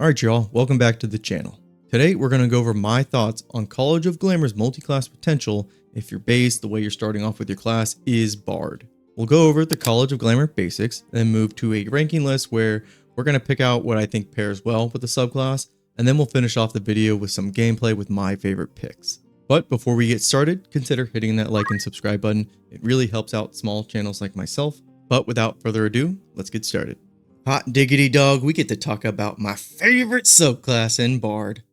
Alright y'all, welcome back to the channel. Today we're going to go over my thoughts on College of Glamour's multi-class potential if your base, the way you're starting off with your class, is BARD. We'll go over the College of Glamour basics, then move to a ranking list where we're going to pick out what I think pairs well with the subclass, and then we'll finish off the video with some gameplay with my favorite picks. But before we get started, consider hitting that like and subscribe button. It really helps out small channels like myself. But without further ado, let's get started. Hot diggity dog, we get to talk about my favorite subclass in BARD,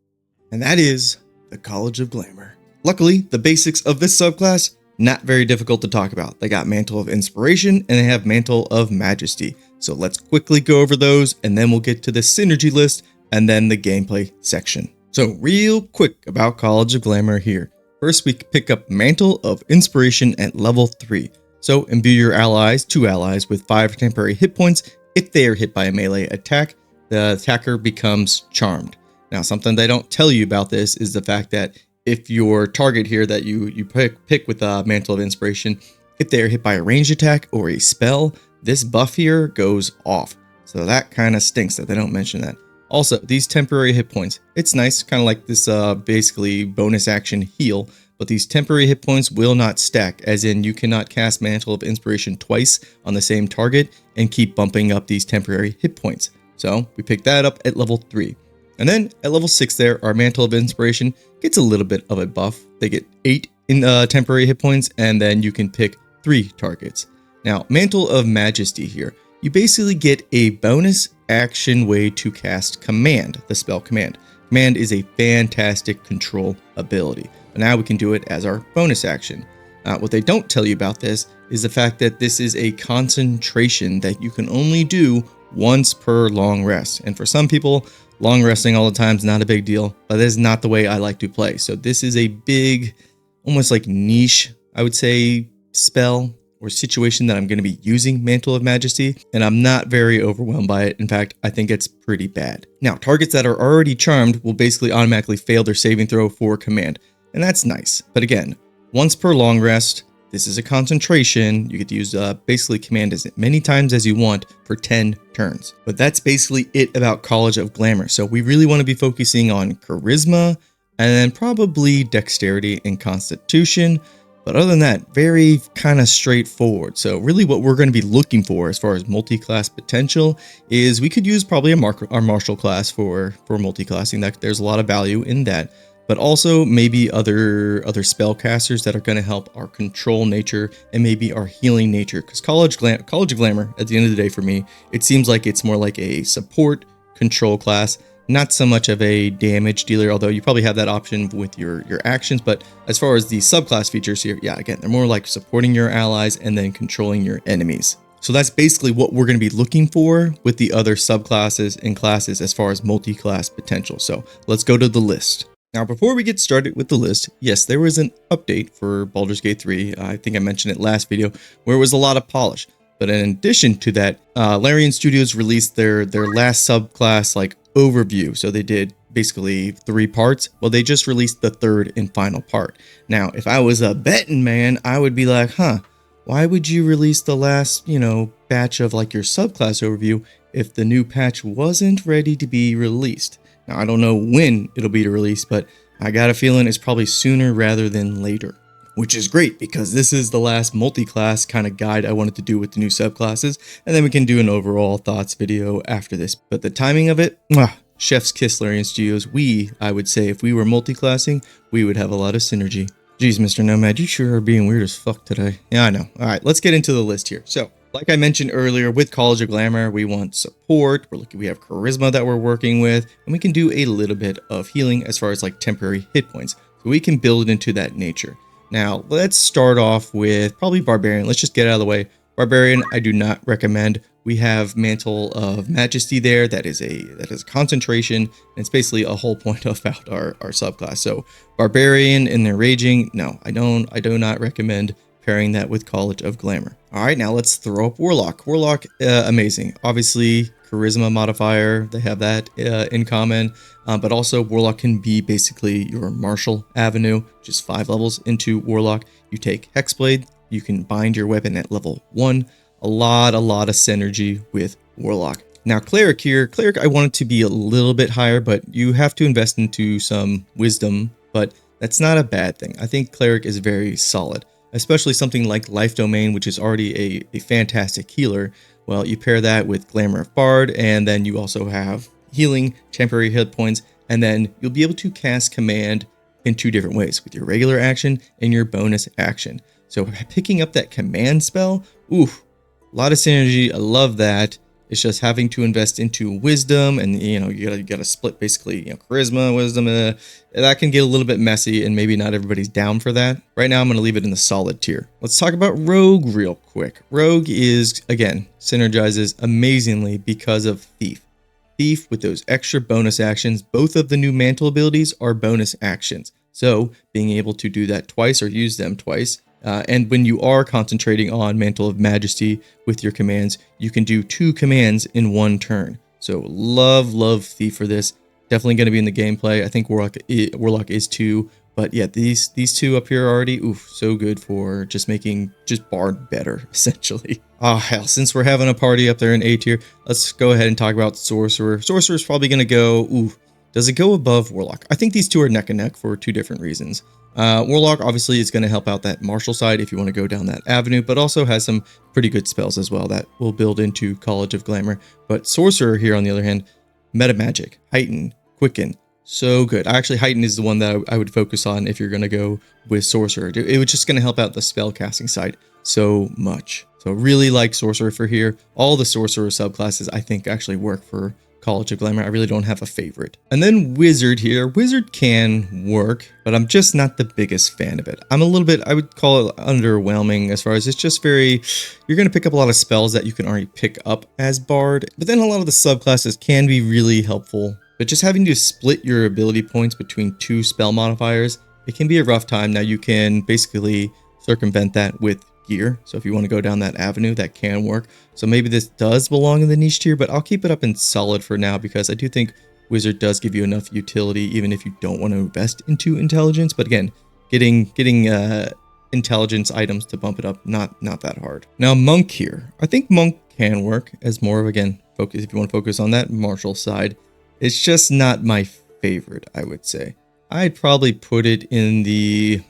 and that is the College of Glamour. Luckily, the basics of this subclass, not very difficult to talk about. They got Mantle of Inspiration and they have Mantle of Majesty. So let's quickly go over those and then we'll get to the synergy list and then the gameplay section. So real quick about College of Glamour here. First, we pick up Mantle of Inspiration at level 3. So imbue your allies, 2 allies, with 5 temporary hit points. If they are hit by a melee attack, the attacker becomes charmed. Now, something they don't tell you about this is the fact that if your target here that you pick with a Mantle of Inspiration, if they are hit by a ranged attack or a spell, this buff here goes off. So that kind of stinks that they don't mention that. Also, these temporary hit points, it's nice, kind of like this basically bonus action heal, but these temporary hit points will not stack, as in you cannot cast Mantle of Inspiration twice on the same target and keep bumping up these temporary hit points. So we pick that up at level 3. And then at level 6 there, our Mantle of Inspiration gets a little bit of a buff. They get 8 in temporary hit points, and then you can pick 3 targets. Now, Mantle of Majesty here, you basically get a bonus action way to cast Command, the spell Command. Command is a fantastic control ability. But now we can do it as our bonus action. What they don't tell you about this is the fact that this is a concentration that you can only do once per long rest. And for some people, long resting all the time is not a big deal, but that is not the way I like to play. So this is a big, almost like niche, I would say, spell or situation that I'm going to be using Mantle of Majesty, and I'm not very overwhelmed by it. In fact, I think it's pretty bad. Now, targets that are already charmed will basically automatically fail their saving throw for Command, and that's nice. But again, once per long rest, this is a concentration. You get to use basically Command as many times as you want for 10 turns. But that's basically it about College of Glamour. So we really want to be focusing on Charisma and then probably Dexterity and Constitution. But other than that, very kind of straightforward. So really what we're going to be looking for as far as multi-class potential is we could use probably our martial class for multi-classing. That there's a lot of value in that. But also maybe other spellcasters that are going to help our control nature and maybe our healing nature. Because College of Glamour, at the end of the day for me, it seems like it's more like a support control class, not so much of a damage dealer, although you probably have that option with your actions. But as far as the subclass features here, yeah, again, they're more like supporting your allies and then controlling your enemies. So that's basically what we're going to be looking for with the other subclasses and classes as far as multi-class potential. So let's go to the list. Now, before we get started with the list, yes, there was an update for Baldur's Gate 3. I think I mentioned it last video, where it was a lot of polish. But in addition to that, Larian Studios released their last subclass like overview. So they did basically 3 parts. Well, they just released the 3rd and final part. Now, if I was a betting man, I would be like, why would you release the last, batch of like your subclass overview if the new patch wasn't ready to be released? Now, I don't know when it'll be released, but I got a feeling it's probably sooner rather than later, which is great because this is the last multi-class kind of guide I wanted to do with the new subclasses, and then we can do an overall thoughts video after this. But the timing of it, chef's kiss, Larian Studios. I would say if we were multi-classing, we would have a lot of synergy. Jeez, Mr. Nomad, you sure are being weird as fuck today. Yeah, I know. All right, let's get into the list here. So, like I mentioned earlier, with College of Glamour, we want support. We have charisma that we're working with, and we can do a little bit of healing as far as like temporary hit points. So we can build it into that nature. Now, let's start off with probably Barbarian. Let's just get it out of the way. Barbarian, I do not recommend. We have Mantle of Majesty there. That is a concentration, and it's basically a whole point about our subclass. So Barbarian and their raging, no, I do not recommend pairing that with College of Glamour. All right, now let's throw up Warlock. Warlock, amazing. Obviously, charisma modifier, they have that in common, but also Warlock can be basically your martial avenue, just 5 levels into Warlock. You take Hexblade, you can bind your weapon at level 1. A lot of synergy with Warlock. Now Cleric here, Cleric I want it to be a little bit higher, but you have to invest into some wisdom, but that's not a bad thing. I think Cleric is very solid, especially something like Life Domain, which is already a fantastic healer. Well, you pair that with Glamour of Bard, and then you also have healing, temporary hit points, and then you'll be able to cast command in 2 different ways, with your regular action and your bonus action. So picking up that command spell, oof, a lot of synergy. I love that. It's just having to invest into wisdom, and you gotta split basically, charisma, wisdom. That can get a little bit messy, and maybe not everybody's down for that. Right now, I'm gonna leave it in the solid tier. Let's talk about Rogue real quick. Rogue is, again, synergizes amazingly because of Thief. Thief with those extra bonus actions. Both of the new mantle abilities are bonus actions, so being able to do that twice or use them twice. And when you are concentrating on Mantle of Majesty with your commands, you can do 2 commands in 1 turn. So love Thief for this. Definitely going to be in the gameplay. I think Warlock is too. But yeah, these 2 up here already, oof, so good for just making Bard better, essentially. Oh hell, since we're having a party up there in A tier, let's go ahead and talk about Sorcerer. Sorcerer is probably going to go, ooh, does it go above Warlock? I think these 2 are neck and neck for 2 different reasons. Warlock obviously is going to help out that martial side if you want to go down that avenue, but also has some pretty good spells as well that will build into College of Glamour. But Sorcerer here, on the other hand, Meta Magic, Heighten, Quicken, so good. Actually, Heighten is the one that I would focus on if you're going to go with Sorcerer. It was just going to help out the spell casting side so much. So really like Sorcerer for here. All the Sorcerer subclasses I think actually work for College of Glamour. I really don't have a favorite. And then Wizard here. Wizard can work, but I'm just not the biggest fan of it. I'm a little bit, I would call it underwhelming, as far as it's just very, you're going to pick up a lot of spells that you can already pick up as Bard, but then a lot of the subclasses can be really helpful. But just having to split your ability points between 2 spell modifiers, it can be a rough time. Now you can basically circumvent that with gear. So if you want to go down that avenue, that can work. So maybe this does belong in the niche tier, but I'll keep it up in solid for now because I do think Wizard does give you enough utility, even if you don't want to invest into intelligence. But again, getting intelligence items to bump it up, not that hard. Now Monk here. I think Monk can work as more of, again, focus if you want to focus on that martial side. It's just not my favorite, I would say. I'd probably put it in the,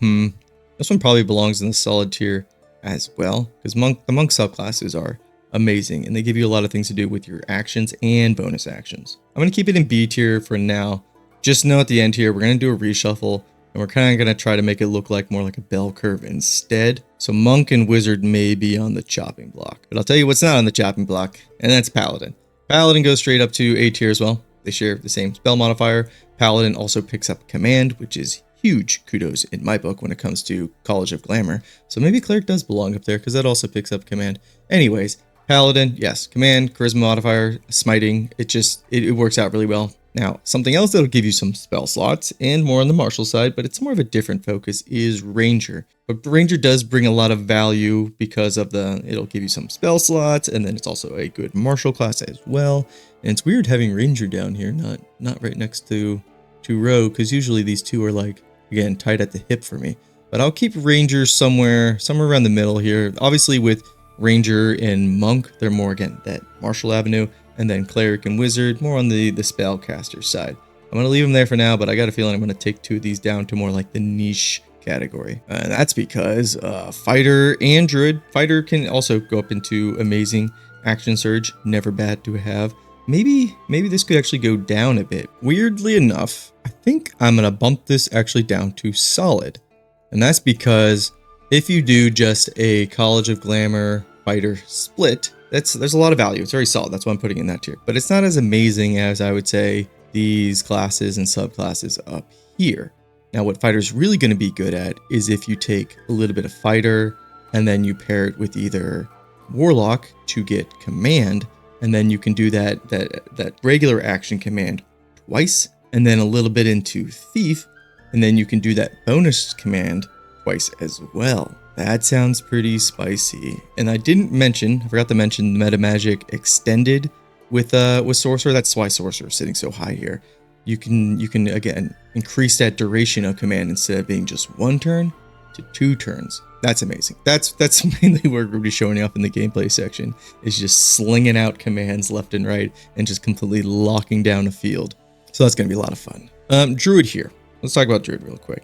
this one probably belongs in the solid tier as well, because the monk subclasses are amazing, and they give you a lot of things to do with your actions and bonus actions. I'm going to keep it in B tier for now. Just know at the end here, we're going to do a reshuffle, and we're kind of going to try to make it look like more like a bell curve instead. So Monk and Wizard may be on the chopping block, but I'll tell you what's not on the chopping block, and that's Paladin. Paladin goes straight up to A tier as well. They share the same spell modifier. Paladin also picks up Command, which is huge kudos in my book when it comes to College of Glamour. So maybe Cleric does belong up there because that also picks up Command. Anyways, Paladin, yes, Command, Charisma modifier, Smiting. It works out really well. Now, something else that'll give you some spell slots and more on the martial side, but it's more of a different focus, is Ranger. But Ranger does bring a lot of value because of it'll give you some spell slots, and then it's also a good martial class as well. And it's weird having Ranger down here, not right next to Rogue, because usually these 2 are like, again, tied at the hip for me. But I'll keep Ranger somewhere around the middle here. Obviously with Ranger and Monk, they're more, again, that martial avenue. And then Cleric and Wizard, more on the spellcaster side. I'm going to leave them there for now, but I got a feeling I'm going to take 2 of these down to more like the niche category. And that's because Fighter and Druid. Fighter can also go up into amazing. Action Surge, never bad to have. Maybe this could actually go down a bit. Weirdly enough, I think I'm going to bump this actually down to solid. And that's because if you do just a College of Glamour Fighter split, there's a lot of value. It's very solid. That's why I'm putting it in that tier. But it's not as amazing as I would say these classes and subclasses up here. Now, what Fighter's really going to be good at is if you take a little bit of Fighter and then you pair it with either Warlock to get Command, and then you can do that regular action command twice, and then a little bit into Thief, and then you can do that bonus command twice as well. That sounds pretty spicy. And I forgot to mention the Meta Magic extended with Sorcerer. That's why Sorcerer is sitting so high here. You can again increase that duration of command instead of being just 1 turn. to 2 turns. That's amazing. That's mainly where we're going to be showing up in the gameplay section, is just slinging out commands left and right and just completely locking down a field. So that's going to be a lot of fun. Druid here. Let's talk about Druid real quick.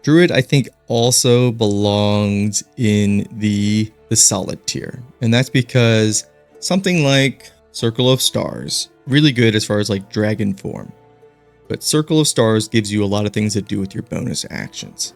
Druid, I think, also belongs in the solid tier. And that's because something like Circle of Stars, really good as far as like dragon form. But Circle of Stars gives you a lot of things that do with your bonus actions.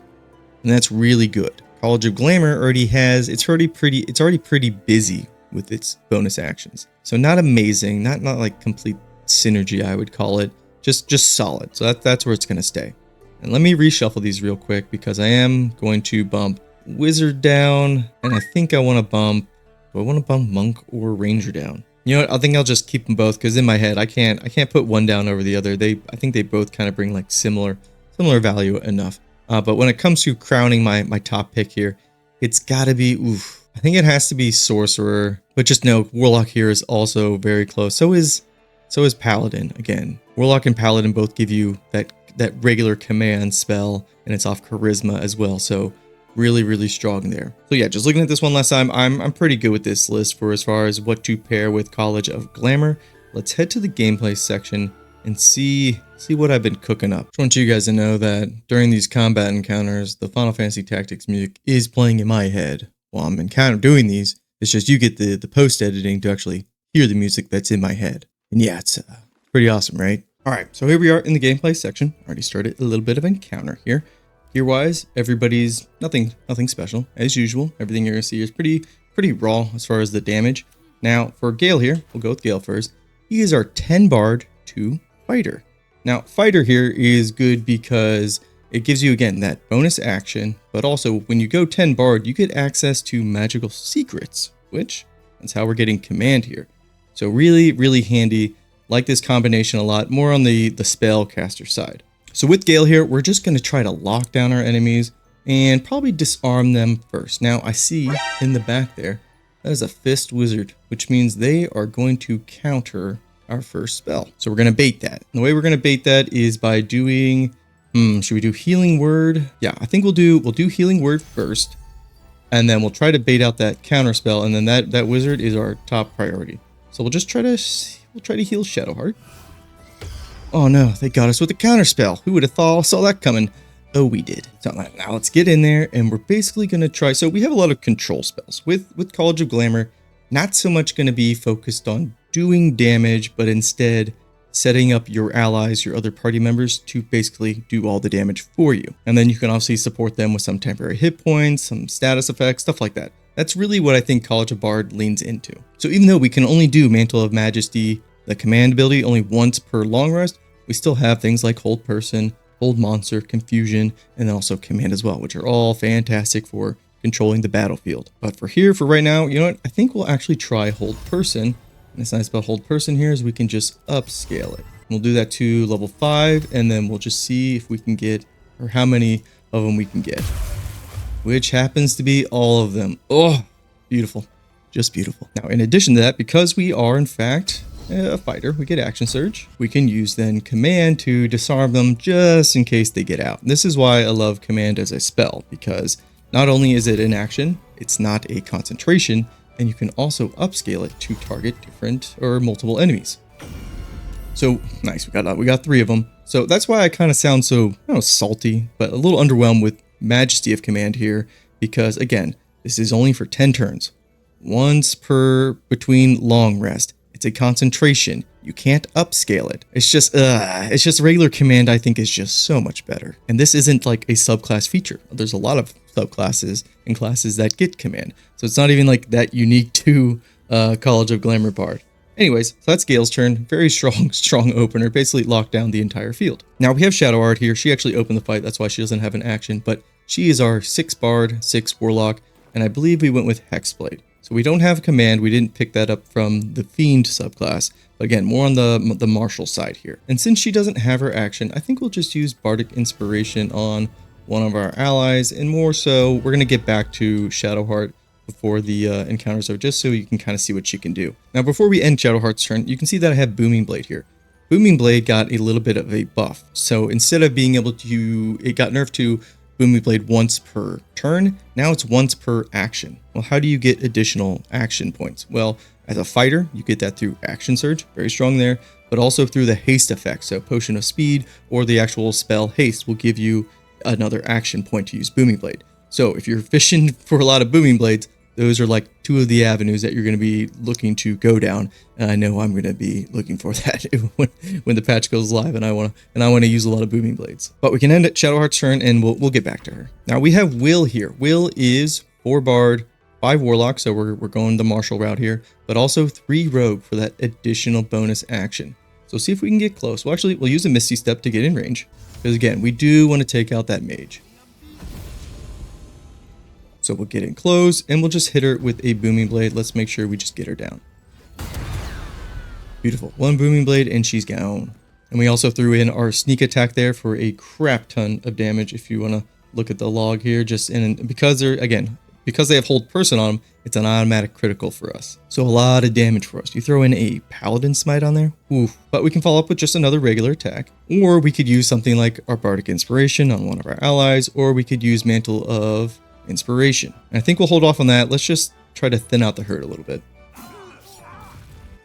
And that's really good. College of Glamour already has, it's already pretty busy with its bonus actions. So not amazing, not like complete synergy, I would call it. Just solid. So that's where it's going to stay. And let me reshuffle these real quick because I am going to bump Wizard down, and I think I want to bump, do I want to bump Monk or Ranger down? You know what, I think I'll just keep them both because in my head I can't put one down over the other. I think they both kind of bring like similar value enough. But when it comes to crowning my top pick here, it's got to be, I think it has to be Sorcerer, but just know Warlock here is also very close. So is Paladin. Again, Warlock and Paladin both give you that regular command spell, and it's off Charisma as well. So really strong there. So yeah, just looking at this one last time, I'm pretty good with this list for as far as what to pair with College of Glamour. Let's head to the gameplay section and see what I've been cooking up. Just want you guys to know that during these combat encounters, the Final Fantasy Tactics music is playing in my head while I'm doing these. It's just you get the post editing to actually hear the music that's in my head. And yeah, it's pretty awesome, right? All right, so here we are in the gameplay section. Already started a little bit of encounter here. Gear-wise, everybody's nothing special as usual. Everything you're gonna see is pretty raw as far as the damage. Now for Gale here, we'll go with Gale first. He is our 10 Bard, 2 Fighter. Now Fighter here is good because it gives you again that bonus action, but also when you go 10 Bard, you get access to magical secrets, which that's how we're getting command here. So really handy. Like this combination a lot, more on the spellcaster side. So with Gale here, we're just going to try to lock down our enemies and probably disarm them first. Now I see in the back there, that is a Fist Wizard, which means they are going to counter our first spell. So we're going to bait that. And the way we're going to bait that is by doing, should we do Healing Word? Yeah, I think we'll do Healing Word first, and then we'll try to bait out that counter spell, and then that wizard is our top priority. So we'll just try to heal Shadowheart. Oh no, they got us with a counter spell. Who would have saw that coming? Oh, we did. So now let's get in there, and we're basically going to try. So we have a lot of control spells with College of Glamour. Not so much going to be focused on doing damage, but instead setting up your allies, your other party members to basically do all the damage for you. And then you can obviously support them with some temporary hit points, some status effects, stuff like that. That's really what I think College of Bard leans into. So even though we can only do Mantle of Majesty, the command ability, only once per long rest, we still have things like Hold Person, Hold Monster, Confusion, and also Command as well, which are all fantastic for controlling the battlefield. But for right now, you know what? I think we'll actually try Hold Person. And what's nice about Hold Person here is we can just upscale it. We'll do that to level 5, and then we'll just see if we can get, or how many of them we can get. Which happens to be all of them. Oh, beautiful. Just beautiful. Now, in addition to that, because we are, in fact, a fighter, we get Action Surge. We can use then Command to disarm them just in case they get out. This is why I love Command as a spell, because not only is it an action, it's not a concentration, and you can also upscale it to target different or multiple enemies. So, nice, we got 3 of them. So that's why I kind of sound so, I don't know, salty, but a little underwhelmed with Majesty of Command here, because again, this is only for 10 turns. Once per between long rest. It's a concentration. You can't upscale it. It's just regular command, I think, is just so much better. And this isn't like a subclass feature. There's a lot of subclasses and classes that get command. So it's not even like that unique to College of Glamour Bard. Anyways, so that's Gale's turn. Very strong opener. Basically locked down the entire field. Now we have Shadowheart here. She actually opened the fight. That's why she doesn't have an action. But she is our 6 Bard, 6 Warlock. And I believe we went with Hexblade. So we don't have command. We didn't pick that up from the Fiend subclass. But again, more on the martial side here. And since she doesn't have her action, I think we'll just use Bardic Inspiration on one of our allies. And more so, we're going to get back to Shadowheart before the encounters are, just so you can kind of see what she can do. Now, before we end Shadowheart's turn, you can see that I have Booming Blade here. Booming Blade got a little bit of a buff. So instead of being able to, it got nerfed to Booming Blade once per turn. Now it's once per action. Well, how do you get additional action points? Well, as a fighter, you get that through Action Surge, very strong there, but also through the haste effect. So Potion of Speed or the actual spell Haste will give you another action point to use Booming Blade. So if you're fishing for a lot of Booming Blades, those are like two of the avenues that you're going to be looking to go down. And I know I'm going to be looking for that when the patch goes live, and I want to use a lot of Booming Blades. But we can end at Shadowheart's turn, and we'll get back to her. Now we have Will here. Will is 4 Bard, 5 Warlock, so we're going the martial route here, but also 3 Rogue for that additional bonus action. So see if we can get close. Well, actually, we'll use a Misty Step to get in range, because again, we do want to take out that mage. So we'll get in close, and we'll just hit her with a Booming Blade. Let's make sure we just get her down. Beautiful. 1 Booming Blade, and she's gone. And we also threw in our sneak attack there for a crap ton of damage. If you want to look at the log here, because they have hold person on them, it's an automatic critical for us. So a lot of damage for us. You throw in a Paladin Smite on there, oof. But we can follow up with just another regular attack. Or we could use something like our Bardic Inspiration on one of our allies, or we could use Mantle of Inspiration. And I think we'll hold off on that. Let's just try to thin out the herd a little bit.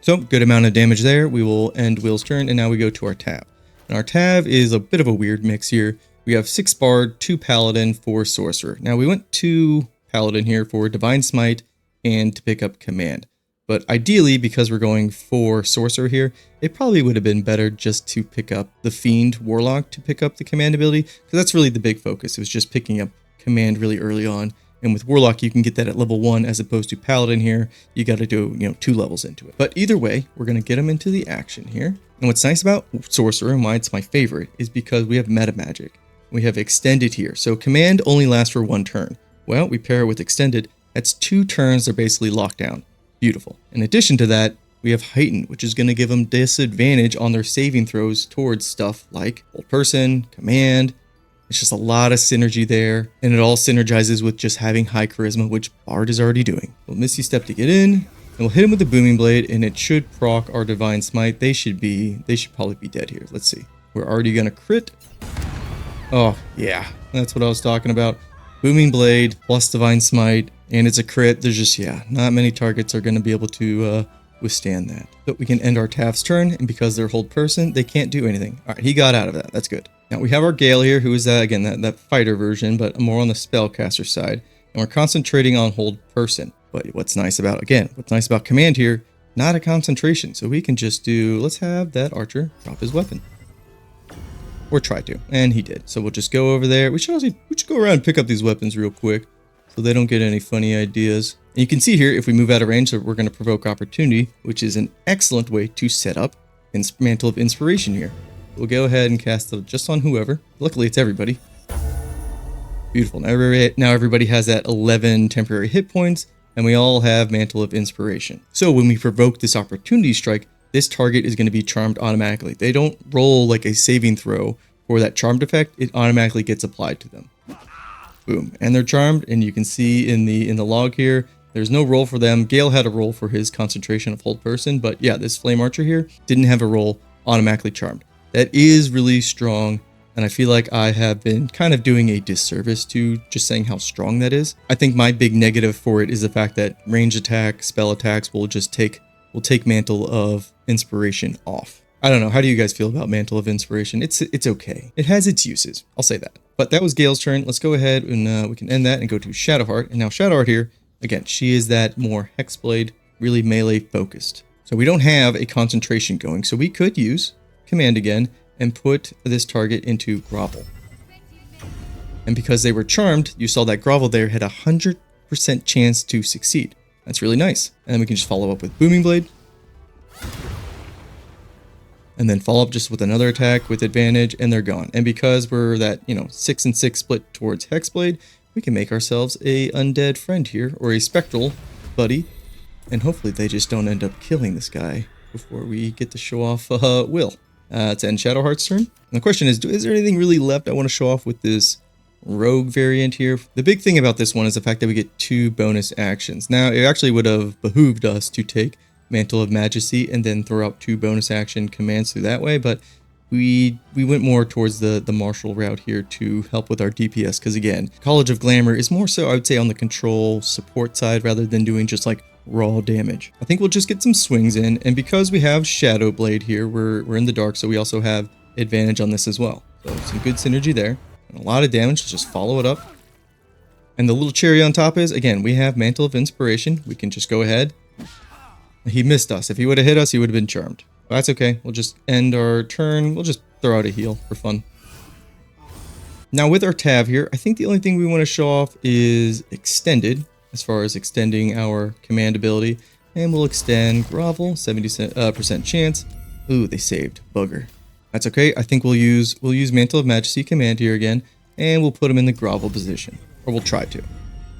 So good amount of damage there. We will end Will's turn, and now we go to our tab. And our tab is a bit of a weird mix here. We have 6 Bard, 2 Paladin, 4 Sorcerer. Now we went to Paladin here for Divine Smite and to pick up Command. But ideally, because we're going for Sorcerer here, it probably would have been better just to pick up the Fiend Warlock to pick up the Command ability, because that's really the big focus. It was just picking up Command really early on. And with Warlock, you can get that at level 1, as opposed to Paladin here. You got to do, 2 levels into it. But either way, we're going to get him into the action here. And what's nice about Sorcerer, and why it's my favorite, is because we have Meta Magic. We have Extended here. So Command only lasts for 1 turn. Well, we pair it with Extended. That's 2 turns they're basically locked down. Beautiful. In addition to that, we have Heighten, which is going to give them disadvantage on their saving throws towards stuff like Hold Person, Command. It's just a lot of synergy there, and it all synergizes with just having high charisma, which Bard is already doing. We'll Misty Step to get in, and we'll hit him with the Booming Blade, and it should proc our Divine Smite. They should probably be dead here. Let's see. We're already gonna crit. Oh yeah, that's what I was talking about. Booming Blade plus Divine Smite, and it's a crit. There's just, not many targets are gonna be able to withstand that. But we can end our Taft's turn, and because they're Hold Person, they can't do anything. All right, he got out of that. That's good. Now we have our Gale here, who is again that fighter version, but more on the spellcaster side, and we're concentrating on Hold Person. But what's nice about Command here, not a concentration, so we can just do, let's have that archer drop his weapon, or try to, and he did. So we'll just go over there. We should go around and pick up these weapons real quick, so they don't get any funny ideas. And you can see here, if we move out of range, that we're going to provoke opportunity, which is an excellent way to set up Mantle of Inspiration here. We'll go ahead and cast it just on whoever. Luckily, it's everybody. Beautiful. Now everybody has that 11 temporary hit points, and we all have Mantle of Inspiration. So when we provoke this Opportunity Strike, this target is going to be charmed automatically. They don't roll like a saving throw for that charmed effect. It automatically gets applied to them. Boom. And they're charmed, and you can see in the log here, there's no roll for them. Gale had a roll for his concentration of Hold Person, but yeah, this Flame Archer here didn't have a roll, automatically charmed. That is really strong, and I feel like I have been kind of doing a disservice to just saying how strong that is. I think my big negative for it is the fact that range attack, spell attacks will take Mantle of Inspiration off. I don't know, how do you guys feel about Mantle of Inspiration? It's okay. It has its uses, I'll say that. But that was Gale's turn. Let's go ahead and we can end that and go to Shadowheart. And now Shadowheart here, again, she is that more Hexblade, really melee focused. So we don't have a concentration going, so we could use Command again and put this target into Grovel. And because they were charmed, you saw that Grovel there had 100% chance to succeed. That's really nice. And then we can just follow up with Booming Blade. And then follow up just with another attack with advantage, and they're gone. And because we're that, 6 and 6 split towards Hexblade, we can make ourselves a undead friend here, or a spectral buddy. And hopefully they just don't end up killing this guy before we get to show off Will. To end Shadowheart's turn. And the question is there anything really left I want to show off with this rogue variant here? The big thing about this one is the fact that we get 2 bonus actions. Now, it actually would have behooved us to take Mantle of Majesty and then throw up 2 bonus action commands through that way, but we went more towards the martial route here to help with our DPS, because again, College of Glamour is more so, I would say, on the control support side rather than doing just like raw damage. I think we'll just get some swings in, and because we have Shadow Blade here, we're in the dark, so we also have advantage on this as well. So some good synergy there, and a lot of damage. Let's just follow it up. And the little cherry on top is, again, we have Mantle of Inspiration. We can just go ahead. He missed us. If he would have hit us, he would have been charmed. But that's okay. We'll just end our turn. We'll just throw out a heal for fun. Now with our Tav here, I think the only thing we want to show off is Extended, as far as extending our command ability. And we'll extend Grovel, 70% chance. Ooh, they saved. Bugger. That's okay. I think we'll use Mantle of Majesty command here again, and we'll put him in the grovel position, or we'll try to.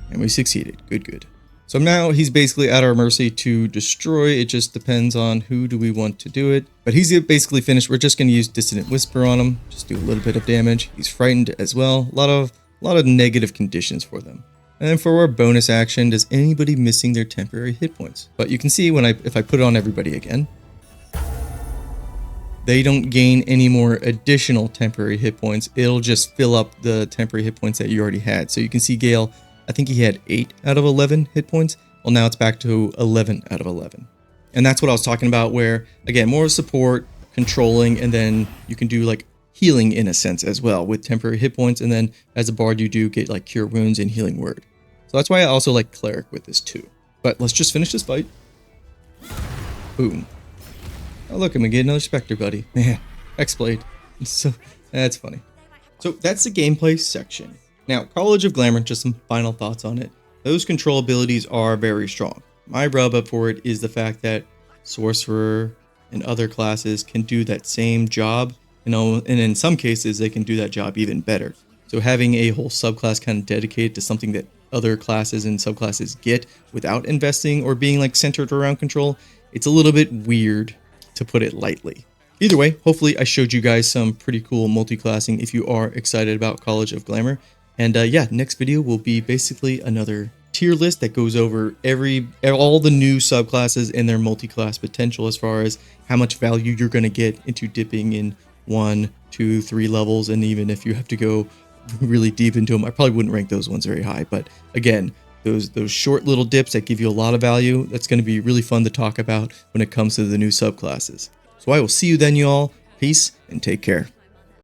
And we succeeded. Good. So now he's basically at our mercy to destroy. It just depends on who do we want to do it. But he's basically finished. We're just going to use Dissonant Whisper on him, just do a little bit of damage. He's frightened as well. A lot of negative conditions for them. And then for our bonus action, does anybody missing their temporary hit points? But you can see if I put it on everybody again, they don't gain any more additional temporary hit points. It'll just fill up the temporary hit points that you already had. So you can see Gale, I think he had 8 out of 11 hit points. Well, now it's back to 11 out of 11. And that's what I was talking about, where, again, more support, controlling, and then you can do like healing in a sense as well with temporary hit points. And then as a bard, you do get like Cure Wounds and Healing Word. So that's why I also like Cleric with this too. But let's just finish this fight. Boom. Oh, look, I'm gonna get another Spectre buddy. Man, X-Blade. So, that's funny. So, that's the gameplay section. Now, College of Glamour, just some final thoughts on it. Those control abilities are very strong. My rub up for it is the fact that Sorcerer and other classes can do that same job, and in some cases, they can do that job even better. So, having a whole subclass kind of dedicated to something that other classes and subclasses get without investing or being like centered around control, it's a little bit weird, to put it lightly. Either way, hopefully I showed you guys some pretty cool multi-classing if you are excited about College of Glamour. And yeah, next video will be basically another tier list that goes over all the new subclasses and their multi-class potential, as far as how much value you're going to get into dipping in 1, 2, 3 levels. And even if you have to go really deep into them, I probably wouldn't rank those ones very high. But again, those short little dips that give you a lot of value, that's going to be really fun to talk about when it comes to the new subclasses. So I will see you then, y'all. Peace and take care.